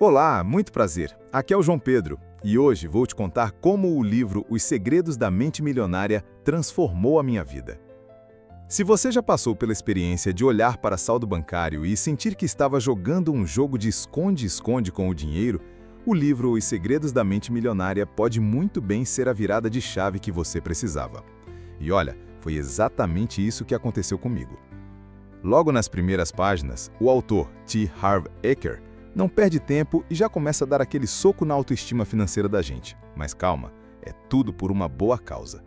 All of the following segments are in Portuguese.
Olá, muito prazer. Aqui é o João Pedro e hoje vou te contar como o livro Os Segredos da Mente Milionária transformou a minha vida. Se você já passou pela experiência de olhar para saldo bancário e sentir que estava jogando um jogo de esconde-esconde com o dinheiro, o livro Os Segredos da Mente Milionária pode muito bem ser a virada de chave que você precisava. E olha, foi exatamente isso que aconteceu comigo. Logo nas primeiras páginas, o autor T. Harv Eker não perde tempo e já começa a dar aquele soco na autoestima financeira da gente. Mas calma, é tudo por uma boa causa.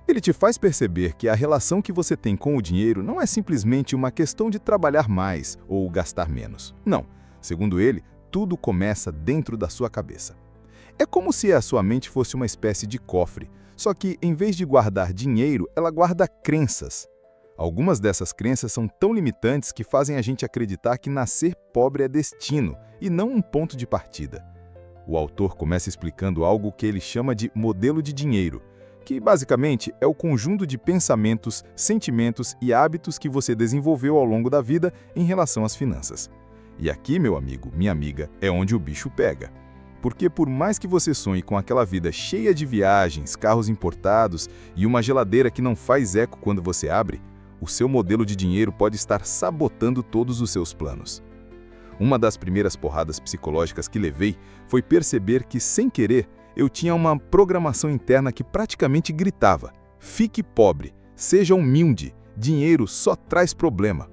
Ele te faz perceber que a relação que você tem com o dinheiro não é simplesmente uma questão de trabalhar mais ou gastar menos. Não, segundo ele, tudo começa dentro da sua cabeça. É como se a sua mente fosse uma espécie de cofre, só que em vez de guardar dinheiro, ela guarda crenças. Algumas dessas crenças são tão limitantes que fazem a gente acreditar que nascer pobre é destino e não um ponto de partida. O autor começa explicando algo que ele chama de modelo de dinheiro, que basicamente é o conjunto de pensamentos, sentimentos e hábitos que você desenvolveu ao longo da vida em relação às finanças. E aqui, meu amigo, minha amiga, é onde o bicho pega. Porque por mais que você sonhe com aquela vida cheia de viagens, carros importados e uma geladeira que não faz eco quando você abre, o seu modelo de dinheiro pode estar sabotando todos os seus planos. Uma das primeiras porradas psicológicas que levei foi perceber que, sem querer, eu tinha uma programação interna que praticamente gritava: fique pobre, seja humilde, dinheiro só traz problema.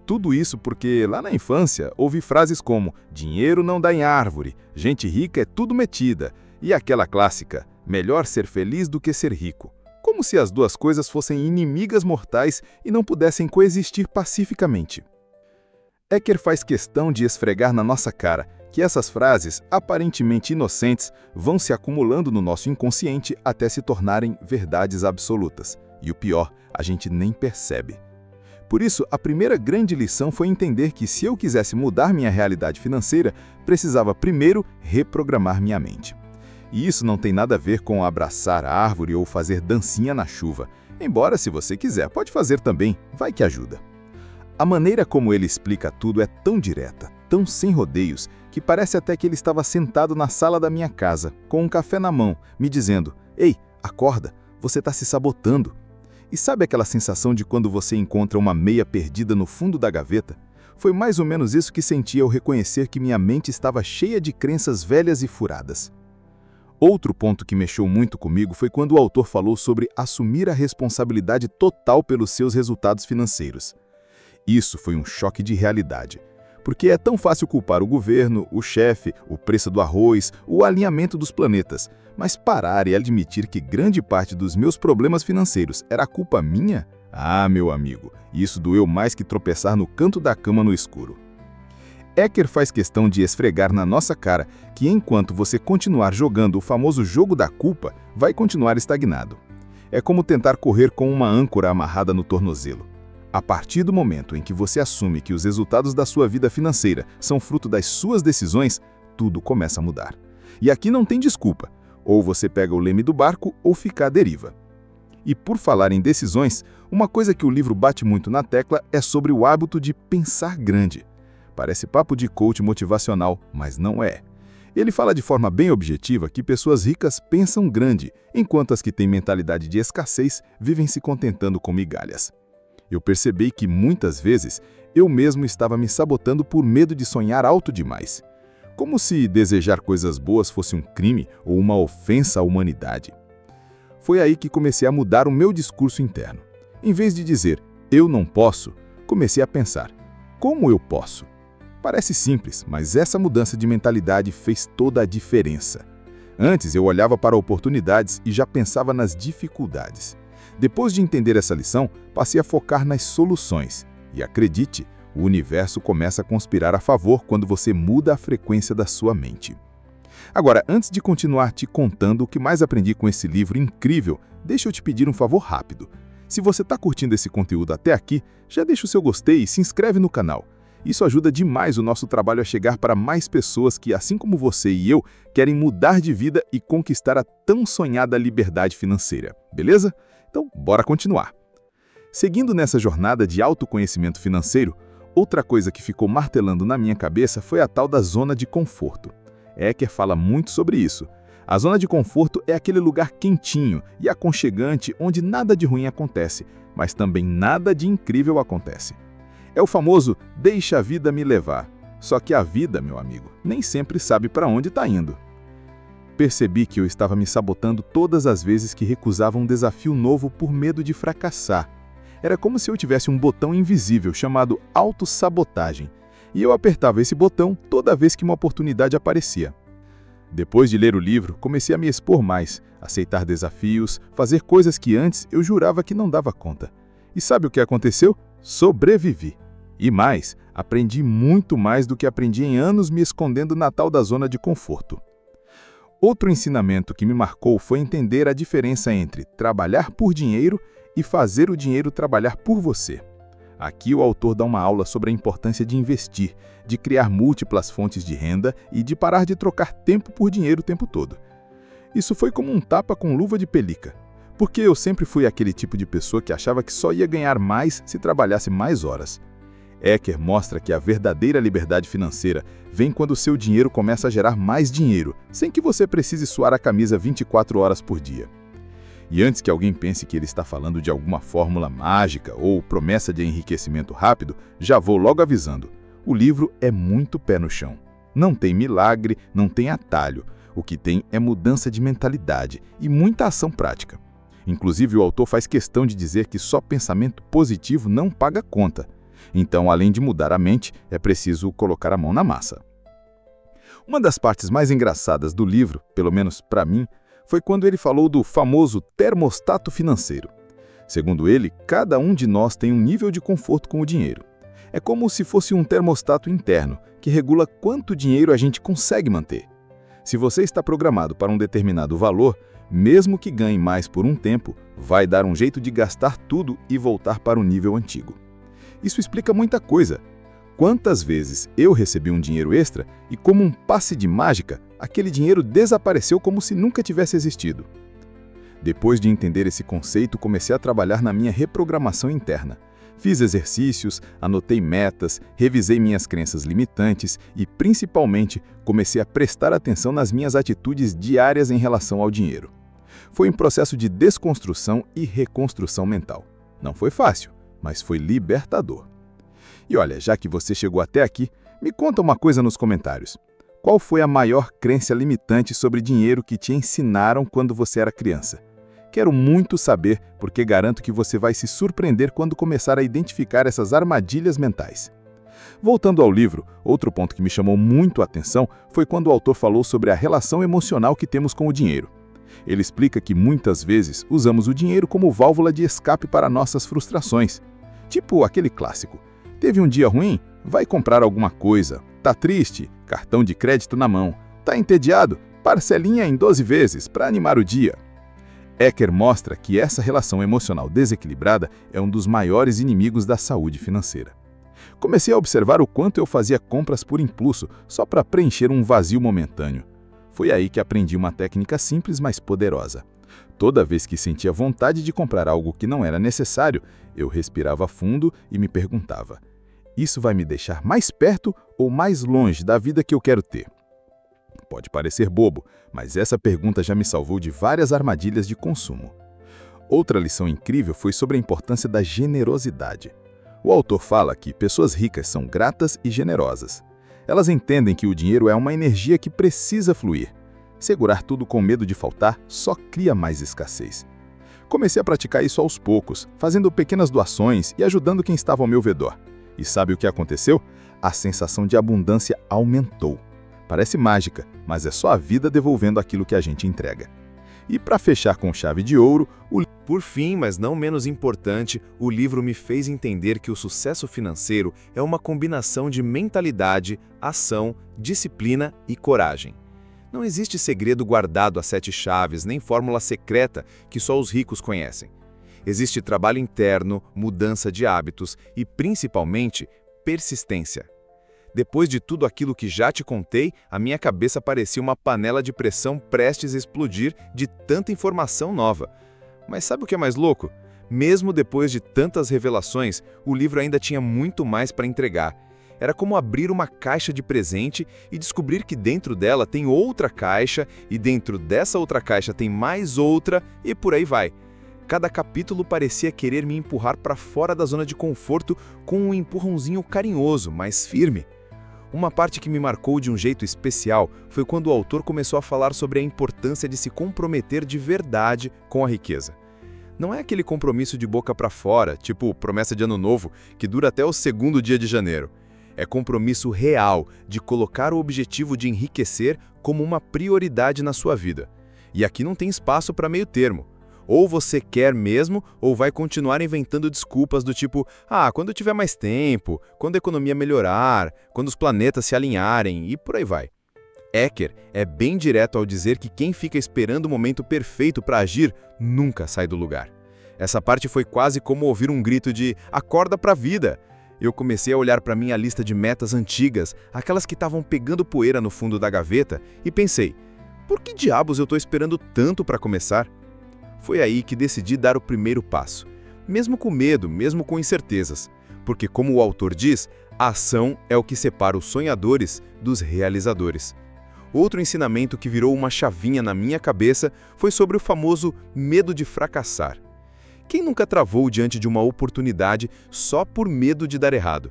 Tudo isso porque, lá na infância, ouvi frases como dinheiro não dá em árvore, gente rica é tudo metida, e aquela clássica, melhor ser feliz do que ser rico. Como se as duas coisas fossem inimigas mortais e não pudessem coexistir pacificamente. Eker faz questão de esfregar na nossa cara que essas frases, aparentemente inocentes, vão se acumulando no nosso inconsciente até se tornarem verdades absolutas. E o pior, a gente nem percebe. Por isso, a primeira grande lição foi entender que se eu quisesse mudar minha realidade financeira, precisava primeiro reprogramar minha mente. E isso não tem nada a ver com abraçar a árvore ou fazer dancinha na chuva. Embora, se você quiser, pode fazer também, vai que ajuda. A maneira como ele explica tudo é tão direta, tão sem rodeios, que parece até que ele estava sentado na sala da minha casa, com um café na mão, me dizendo: ei, acorda, você está se sabotando. E sabe aquela sensação de quando você encontra uma meia perdida no fundo da gaveta? Foi mais ou menos isso que senti ao reconhecer que minha mente estava cheia de crenças velhas e furadas. Outro ponto que mexeu muito comigo foi quando o autor falou sobre assumir a responsabilidade total pelos seus resultados financeiros. Isso foi um choque de realidade, porque é tão fácil culpar o governo, o chefe, o preço do arroz, o alinhamento dos planetas, mas parar e admitir que grande parte dos meus problemas financeiros era culpa minha? Ah, meu amigo, isso doeu mais que tropeçar no canto da cama no escuro. Eker faz questão de esfregar na nossa cara que enquanto você continuar jogando o famoso jogo da culpa, vai continuar estagnado. É como tentar correr com uma âncora amarrada no tornozelo. A partir do momento em que você assume que os resultados da sua vida financeira são fruto das suas decisões, tudo começa a mudar. E aqui não tem desculpa, ou você pega o leme do barco ou fica à deriva. E por falar em decisões, uma coisa que o livro bate muito na tecla é sobre o hábito de pensar grande. Parece papo de coach motivacional, mas não é. Ele fala de forma bem objetiva que pessoas ricas pensam grande, enquanto as que têm mentalidade de escassez vivem se contentando com migalhas. Eu percebi que muitas vezes eu mesmo estava me sabotando por medo de sonhar alto demais. Como se desejar coisas boas fosse um crime ou uma ofensa à humanidade. Foi aí que comecei a mudar o meu discurso interno. Em vez de dizer, eu não posso, comecei a pensar, como eu posso? Parece simples, mas essa mudança de mentalidade fez toda a diferença. Antes eu olhava para oportunidades e já pensava nas dificuldades. Depois de entender essa lição, passei a focar nas soluções. E acredite, o universo começa a conspirar a favor quando você muda a frequência da sua mente. Agora, antes de continuar te contando o que mais aprendi com esse livro incrível, deixa eu te pedir um favor rápido. Se você está curtindo esse conteúdo até aqui, já deixa o seu gostei e se inscreve no canal. Isso ajuda demais o nosso trabalho a chegar para mais pessoas que, assim como você e eu, querem mudar de vida e conquistar a tão sonhada liberdade financeira. Beleza? Então, bora continuar. Seguindo nessa jornada de autoconhecimento financeiro, Outra coisa que ficou martelando na minha cabeça foi a tal da zona de conforto. Eker fala muito sobre isso. A zona de conforto é aquele lugar quentinho e aconchegante onde nada de ruim acontece, mas também nada de incrível acontece. É o famoso "deixa a vida me levar". Só que a vida, meu amigo, nem sempre sabe para onde está indo. Percebi que eu estava me sabotando todas as vezes que recusava um desafio novo por medo de fracassar. Era como se eu tivesse um botão invisível chamado autossabotagem, e eu apertava esse botão toda vez que uma oportunidade aparecia. Depois de ler o livro, comecei a me expor mais, aceitar desafios, fazer coisas que antes eu jurava que não dava conta. E sabe o que aconteceu? Sobrevivi. E mais, aprendi muito mais do que aprendi em anos me escondendo na tal da zona de conforto. Outro ensinamento que me marcou foi entender a diferença entre trabalhar por dinheiro e fazer o dinheiro trabalhar por você. Aqui o autor dá uma aula sobre a importância de investir, de criar múltiplas fontes de renda e de parar de trocar tempo por dinheiro o tempo todo. Isso foi como um tapa com luva de pelica, porque eu sempre fui aquele tipo de pessoa que achava que só ia ganhar mais se trabalhasse mais horas. Eker mostra que a verdadeira liberdade financeira vem quando o seu dinheiro começa a gerar mais dinheiro, sem que você precise suar a camisa 24 horas por dia. E antes que alguém pense que ele está falando de alguma fórmula mágica ou promessa de enriquecimento rápido, já vou logo avisando. O livro é muito pé no chão. Não tem milagre, não tem atalho. O que tem é mudança de mentalidade e muita ação prática. Inclusive, o autor faz questão de dizer que só pensamento positivo não paga conta. Então, além de mudar a mente, é preciso colocar a mão na massa. Uma das partes mais engraçadas do livro, pelo menos para mim, foi quando ele falou do famoso termostato financeiro. Segundo ele, cada um de nós tem um nível de conforto com o dinheiro. É como se fosse um termostato interno, que regula quanto dinheiro a gente consegue manter. Se você está programado para um determinado valor, mesmo que ganhe mais por um tempo, vai dar um jeito de gastar tudo e voltar para o nível antigo. Isso explica muita coisa. Quantas vezes eu recebi um dinheiro extra e, como um passe de mágica, aquele dinheiro desapareceu como se nunca tivesse existido. Depois de entender esse conceito, comecei a trabalhar na minha reprogramação interna. Fiz exercícios, anotei metas, revisei minhas crenças limitantes e, principalmente, comecei a prestar atenção nas minhas atitudes diárias em relação ao dinheiro. Foi um processo de desconstrução e reconstrução mental. Não foi fácil, mas foi libertador. E olha, já que você chegou até aqui, me conta uma coisa nos comentários. Qual foi a maior crença limitante sobre dinheiro que te ensinaram quando você era criança? Quero muito saber, porque garanto que você vai se surpreender quando começar a identificar essas armadilhas mentais. Voltando ao livro, outro ponto que me chamou muito a atenção foi quando o autor falou sobre a relação emocional que temos com o dinheiro. Ele explica que muitas vezes usamos o dinheiro como válvula de escape para nossas frustrações. Tipo aquele clássico: teve um dia ruim? Vai comprar alguma coisa. Tá triste? Cartão de crédito na mão. Tá entediado? Parcelinha em 12 vezes para animar o dia. Eker mostra que essa relação emocional desequilibrada é um dos maiores inimigos da saúde financeira. Comecei a observar o quanto eu fazia compras por impulso, só para preencher um vazio momentâneo. Foi aí que aprendi uma técnica simples, mas poderosa. Toda vez que sentia vontade de comprar algo que não era necessário, eu respirava fundo e me perguntava: isso vai me deixar mais perto ou mais longe da vida que eu quero ter? Pode parecer bobo, mas essa pergunta já me salvou de várias armadilhas de consumo. Outra lição incrível foi sobre a importância da generosidade. O autor fala que pessoas ricas são gratas e generosas. Elas entendem que o dinheiro é uma energia que precisa fluir. Segurar tudo com medo de faltar só cria mais escassez. Comecei a praticar isso aos poucos, fazendo pequenas doações e ajudando quem estava ao meu redor. E sabe o que aconteceu? A sensação de abundância aumentou. Parece mágica, mas é só a vida devolvendo aquilo que a gente entrega. E para fechar com chave de ouro, Por fim, mas não menos importante, o livro me fez entender que o sucesso financeiro é uma combinação de mentalidade, ação, disciplina e coragem. Não existe segredo guardado a 7 chaves, nem fórmula secreta que só os ricos conhecem. Existe trabalho interno, mudança de hábitos e, principalmente, persistência. Depois de tudo aquilo que já te contei, a minha cabeça parecia uma panela de pressão prestes a explodir de tanta informação nova. Mas sabe o que é mais louco? Mesmo depois de tantas revelações, o livro ainda tinha muito mais para entregar. Era como abrir uma caixa de presente e descobrir que dentro dela tem outra caixa, e dentro dessa outra caixa tem mais outra, e por aí vai. Cada capítulo parecia querer me empurrar para fora da zona de conforto com um empurrãozinho carinhoso, mas firme. Uma parte que me marcou de um jeito especial foi quando o autor começou a falar sobre a importância de se comprometer de verdade com a riqueza. Não é aquele compromisso de boca para fora, tipo promessa de ano novo, que dura até o segundo dia de janeiro. É compromisso real de colocar o objetivo de enriquecer como uma prioridade na sua vida. E aqui não tem espaço para meio termo. Ou você quer mesmo, ou vai continuar inventando desculpas do tipo quando eu tiver mais tempo, quando a economia melhorar, quando os planetas se alinharem, e por aí vai. Eker é bem direto ao dizer que quem fica esperando o momento perfeito para agir nunca sai do lugar. Essa parte foi quase como ouvir um grito de "acorda para a vida". Eu comecei a olhar para minha lista de metas antigas, aquelas que estavam pegando poeira no fundo da gaveta, e pensei, por que diabos eu estou esperando tanto para começar? Foi aí que decidi dar o primeiro passo, mesmo com medo, mesmo com incertezas, porque como o autor diz, a ação é o que separa os sonhadores dos realizadores. Outro ensinamento que virou uma chavinha na minha cabeça foi sobre o famoso medo de fracassar. Quem nunca travou diante de uma oportunidade só por medo de dar errado?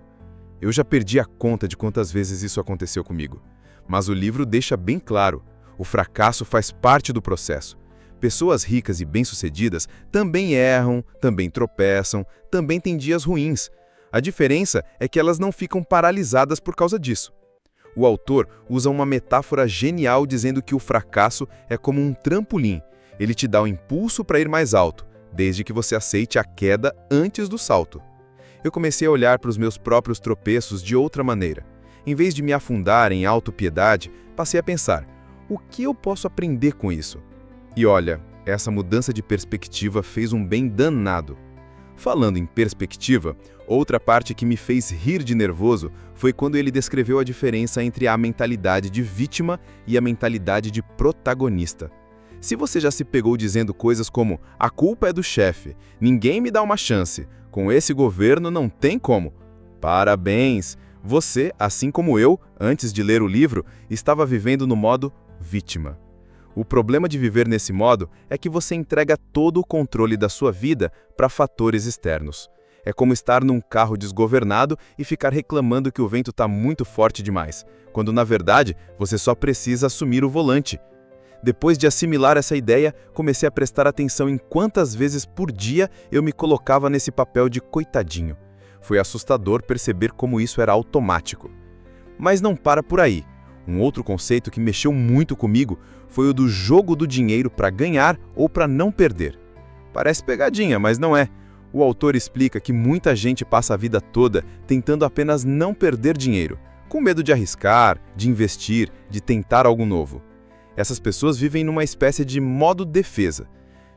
Eu já perdi a conta de quantas vezes isso aconteceu comigo. Mas o livro deixa bem claro, o fracasso faz parte do processo. Pessoas ricas e bem-sucedidas também erram, também tropeçam, também têm dias ruins. A diferença é que elas não ficam paralisadas por causa disso. O autor usa uma metáfora genial dizendo que o fracasso é como um trampolim. Ele te dá o impulso para ir mais alto, desde que você aceite a queda antes do salto. Eu comecei a olhar para os meus próprios tropeços de outra maneira. Em vez de me afundar em autopiedade, passei a pensar, o que eu posso aprender com isso? E olha, essa mudança de perspectiva fez um bem danado. Falando em perspectiva, outra parte que me fez rir de nervoso foi quando ele descreveu a diferença entre a mentalidade de vítima e a mentalidade de protagonista. Se você já se pegou dizendo coisas como "a culpa é do chefe, ninguém me dá uma chance, com esse governo não tem como", parabéns! Você, assim como eu, antes de ler o livro, estava vivendo no modo vítima. O problema de viver nesse modo é que você entrega todo o controle da sua vida para fatores externos. É como estar num carro desgovernado e ficar reclamando que o vento está muito forte demais, quando na verdade você só precisa assumir o volante. Depois de assimilar essa ideia, comecei a prestar atenção em quantas vezes por dia eu me colocava nesse papel de coitadinho. Foi assustador perceber como isso era automático. Mas não para por aí. Um outro conceito que mexeu muito comigo foi o do jogo do dinheiro para ganhar ou para não perder. Parece pegadinha, mas não é. O autor explica que muita gente passa a vida toda tentando apenas não perder dinheiro, com medo de arriscar, de investir, de tentar algo novo. Essas pessoas vivem numa espécie de modo defesa.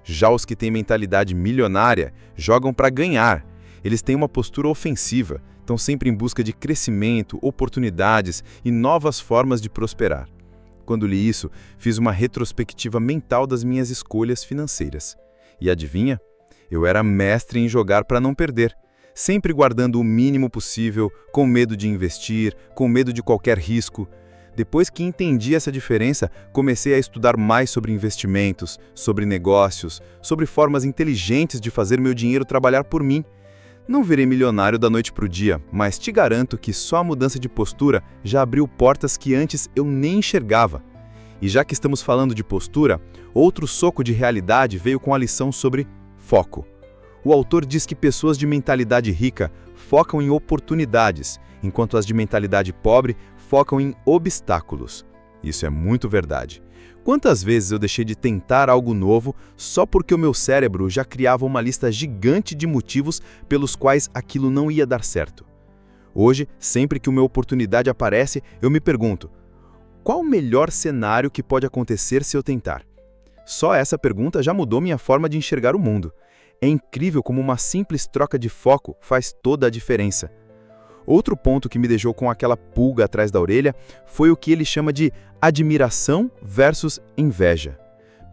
Já os que têm mentalidade milionária jogam para ganhar. Eles têm uma postura ofensiva, estão sempre em busca de crescimento, oportunidades e novas formas de prosperar. Quando li isso, fiz uma retrospectiva mental das minhas escolhas financeiras. E adivinha? Eu era mestre em jogar para não perder, sempre guardando o mínimo possível, com medo de investir, com medo de qualquer risco. Depois que entendi essa diferença, comecei a estudar mais sobre investimentos, sobre negócios, sobre formas inteligentes de fazer meu dinheiro trabalhar por mim. Não virei milionário da noite para o dia, mas te garanto que só a mudança de postura já abriu portas que antes eu nem enxergava. E já que estamos falando de postura, outro soco de realidade veio com a lição sobre foco. O autor diz que pessoas de mentalidade rica focam em oportunidades, enquanto as de mentalidade pobre focam em obstáculos. Isso é muito verdade. Quantas vezes eu deixei de tentar algo novo só porque o meu cérebro já criava uma lista gigante de motivos pelos quais aquilo não ia dar certo? Hoje, sempre que uma oportunidade aparece, eu me pergunto, qual o melhor cenário que pode acontecer se eu tentar? Só essa pergunta já mudou minha forma de enxergar o mundo. É incrível como uma simples troca de foco faz toda a diferença. Outro ponto que me deixou com aquela pulga atrás da orelha foi o que ele chama de admiração versus inveja.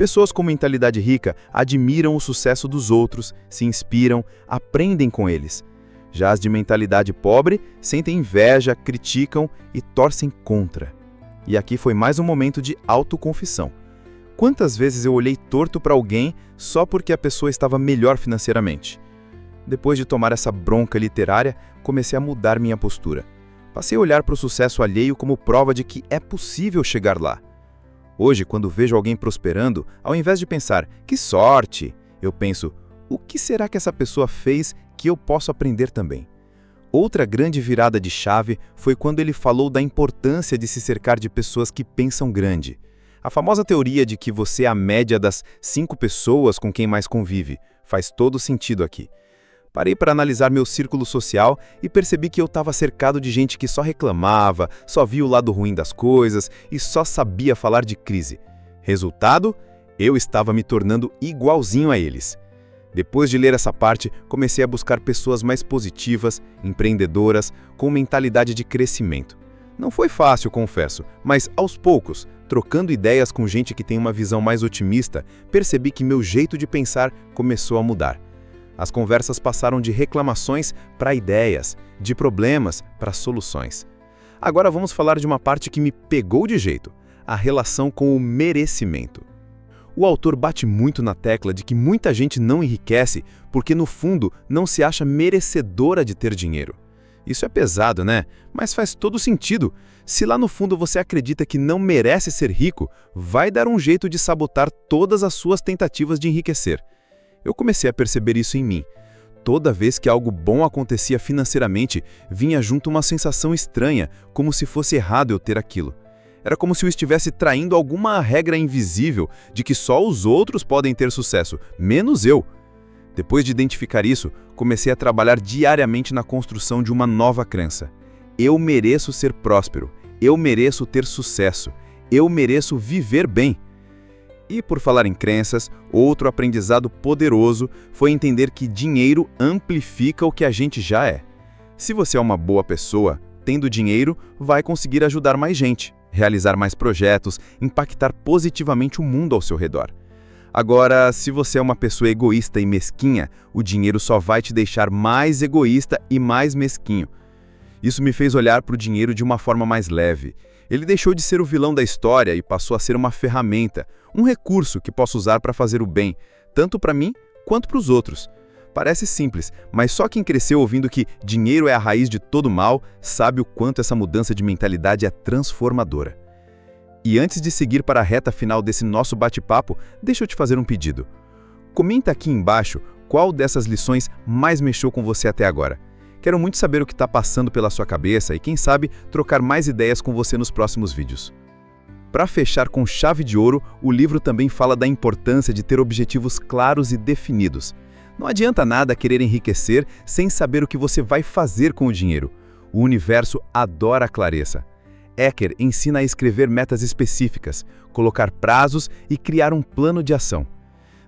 Pessoas com mentalidade rica admiram o sucesso dos outros, se inspiram, aprendem com eles. Já as de mentalidade pobre sentem inveja, criticam e torcem contra. E aqui foi mais um momento de autoconfissão. Quantas vezes eu olhei torto para alguém só porque a pessoa estava melhor financeiramente? Depois de tomar essa bronca literária, comecei a mudar minha postura. Passei a olhar para o sucesso alheio como prova de que é possível chegar lá. Hoje, quando vejo alguém prosperando, ao invés de pensar, que sorte, eu penso, o que será que essa pessoa fez que eu posso aprender também? Outra grande virada de chave foi quando ele falou da importância de se cercar de pessoas que pensam grande. A famosa teoria de que você é a média das 5 pessoas com quem mais convive faz todo sentido aqui. Parei para analisar meu círculo social e percebi que eu estava cercado de gente que só reclamava, só via o lado ruim das coisas e só sabia falar de crise. Resultado? Eu estava me tornando igualzinho a eles. Depois de ler essa parte, comecei a buscar pessoas mais positivas, empreendedoras, com mentalidade de crescimento. Não foi fácil, confesso, mas aos poucos, trocando ideias com gente que tem uma visão mais otimista, percebi que meu jeito de pensar começou a mudar. As conversas passaram de reclamações para ideias, de problemas para soluções. Agora vamos falar de uma parte que me pegou de jeito, a relação com o merecimento. O autor bate muito na tecla de que muita gente não enriquece porque, no fundo, não se acha merecedora de ter dinheiro. Isso é pesado, né? Mas faz todo sentido. Se lá no fundo você acredita que não merece ser rico, vai dar um jeito de sabotar todas as suas tentativas de enriquecer. Eu comecei a perceber isso em mim. Toda vez que algo bom acontecia financeiramente, vinha junto uma sensação estranha, como se fosse errado eu ter aquilo. Era como se eu estivesse traindo alguma regra invisível de que só os outros podem ter sucesso, menos eu. Depois de identificar isso, comecei a trabalhar diariamente na construção de uma nova crença. Eu mereço ser próspero, eu mereço ter sucesso, eu mereço viver bem. E por falar em crenças, outro aprendizado poderoso foi entender que dinheiro amplifica o que a gente já é. Se você é uma boa pessoa, tendo dinheiro, vai conseguir ajudar mais gente, realizar mais projetos, impactar positivamente o mundo ao seu redor. Agora, se você é uma pessoa egoísta e mesquinha, o dinheiro só vai te deixar mais egoísta e mais mesquinho. Isso me fez olhar para o dinheiro de uma forma mais leve. Ele deixou de ser o vilão da história e passou a ser uma ferramenta, um recurso que posso usar para fazer o bem, tanto para mim quanto para os outros. Parece simples, mas só quem cresceu ouvindo que dinheiro é a raiz de todo mal, sabe o quanto essa mudança de mentalidade é transformadora. E antes de seguir para a reta final desse nosso bate-papo, deixa eu te fazer um pedido. Comenta aqui embaixo qual dessas lições mais mexeu com você até agora. Quero muito saber o que está passando pela sua cabeça e, quem sabe, trocar mais ideias com você nos próximos vídeos. Para fechar com chave de ouro, o livro também fala da importância de ter objetivos claros e definidos. Não adianta nada querer enriquecer sem saber o que você vai fazer com o dinheiro. O universo adora a clareza. Eker ensina a escrever metas específicas, colocar prazos e criar um plano de ação.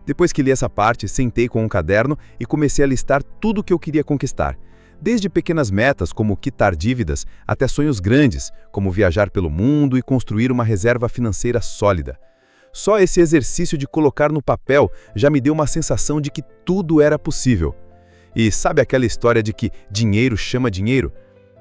Depois que li essa parte, sentei com um caderno e comecei a listar tudo o que eu queria conquistar. Desde pequenas metas, como quitar dívidas, até sonhos grandes, como viajar pelo mundo e construir uma reserva financeira sólida. Só esse exercício de colocar no papel já me deu uma sensação de que tudo era possível. E sabe aquela história de que dinheiro chama dinheiro?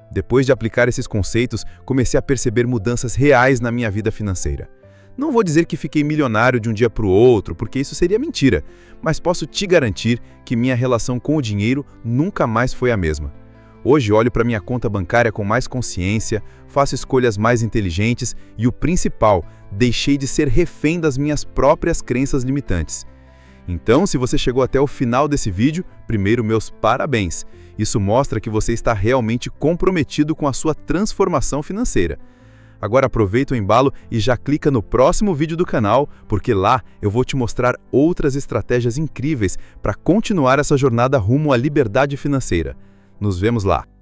Depois de aplicar esses conceitos, comecei a perceber mudanças reais na minha vida financeira. Não vou dizer que fiquei milionário de um dia para o outro, porque isso seria mentira, mas posso te garantir que minha relação com o dinheiro nunca mais foi a mesma. Hoje olho para minha conta bancária com mais consciência, faço escolhas mais inteligentes e, o principal, deixei de ser refém das minhas próprias crenças limitantes. Então, se você chegou até o final desse vídeo, primeiro, meus parabéns. Isso mostra que você está realmente comprometido com a sua transformação financeira. Agora aproveita o embalo e já clica no próximo vídeo do canal, porque lá eu vou te mostrar outras estratégias incríveis para continuar essa jornada rumo à liberdade financeira. Nos vemos lá!